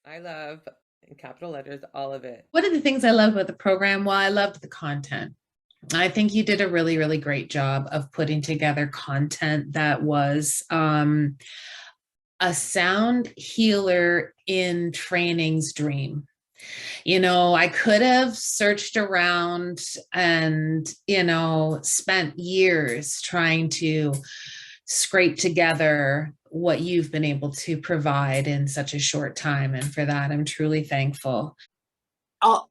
I love, in capital letters, all of it. One of the things I love about the program, well, I loved the content. I think you did a really, really great job of putting together content that was a sound healer in training's dream. You know, I could have searched around and, you know, spent years trying to scrape together what you've been able to provide in such a short time. And for that, I'm truly thankful.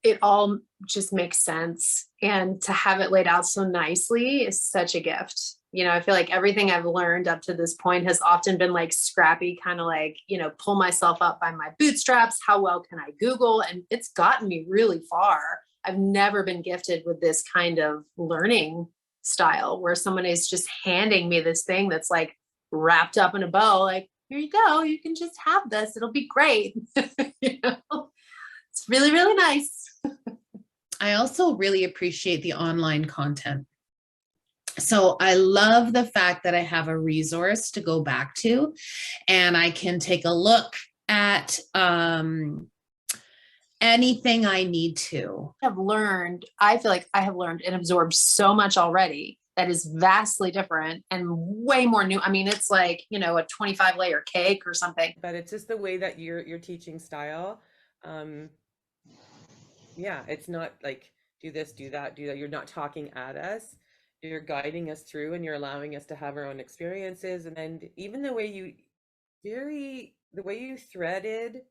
It all just makes sense. And to have it laid out so nicely is such a gift. You know, I feel like everything I've learned up to this point has often been like scrappy, kind of like, you know, pull myself up by my bootstraps. How well can I Google? And it's gotten me really far. I've never been gifted with this kind of learning style where someone is just handing me this thing that's like wrapped up in a bow, like, here you go. You can just have this. It'll be great. You know? It's really, really nice. I also really appreciate the online content. So I love the fact that I have a resource to go back to, and I can take a look at anything I need to. I feel like I have learned and absorbed so much already that is vastly different and way more new. I mean, it's like, you know, a 25 layer cake or something. But it's just the way that your teaching style. Yeah, it's not like do this, do that, do that. You're not talking at us. You're guiding us through and you're allowing us to have our own experiences. And even the way you threaded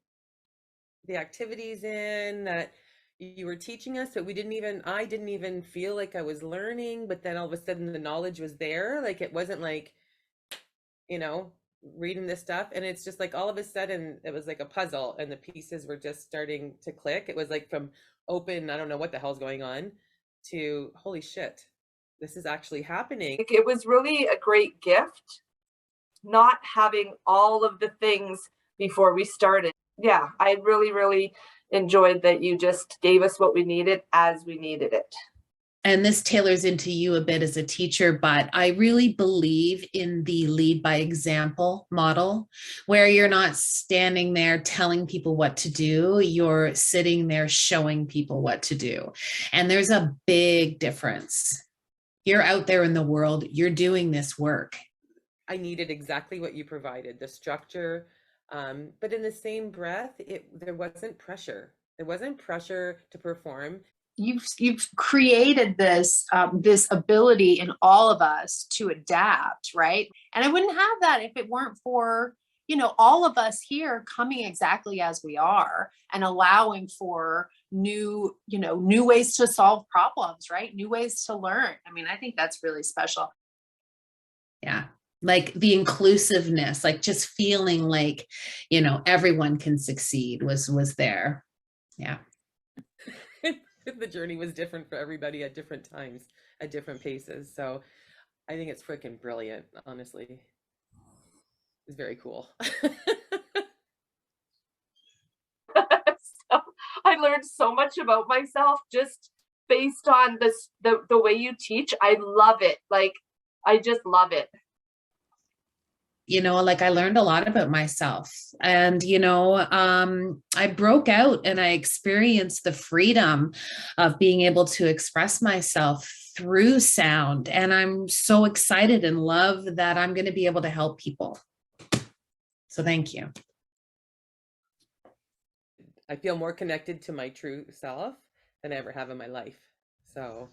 the activities in that you were teaching us, but I didn't even feel like I was learning, but then all of a sudden the knowledge was there. Like it wasn't like, you know, reading this stuff. And it's just like all of a sudden it was like a puzzle and the pieces were just starting to click. It was like from open, I don't know what the hell's going on, to holy shit, this is actually happening. It was really a great gift not having all of the things before we started. Yeah, I really, really enjoyed that you just gave us what we needed as we needed it. And this tailors into you a bit as a teacher, but I really believe in the lead by example model, where you're not standing there telling people what to do, you're sitting there showing people what to do. And there's a big difference. You're out there in the world, you're doing this work. I needed exactly what you provided, the structure, but in the same breath, there wasn't pressure. There wasn't pressure to perform. You've created this this ability in all of us to adapt, right? And I wouldn't have that if it weren't for, you know, all of us here coming exactly as we are and allowing for new ways to solve problems, right? New ways to learn. I mean, I think that's really special. Yeah. Like the inclusiveness, like just feeling like, you know, everyone can succeed was there. Yeah. The journey was different for everybody at different times, at different paces. So I think it's freaking brilliant, honestly. It's very cool. So I learned so much about myself just based on this, the way you teach. I love it. Like, I just love it. You know, like I learned a lot about myself, and, you know, I broke out and I experienced the freedom of being able to express myself through sound. And I'm so excited and love that I'm going to be able to help people. So thank you. I feel more connected to my true self than I ever have in my life. So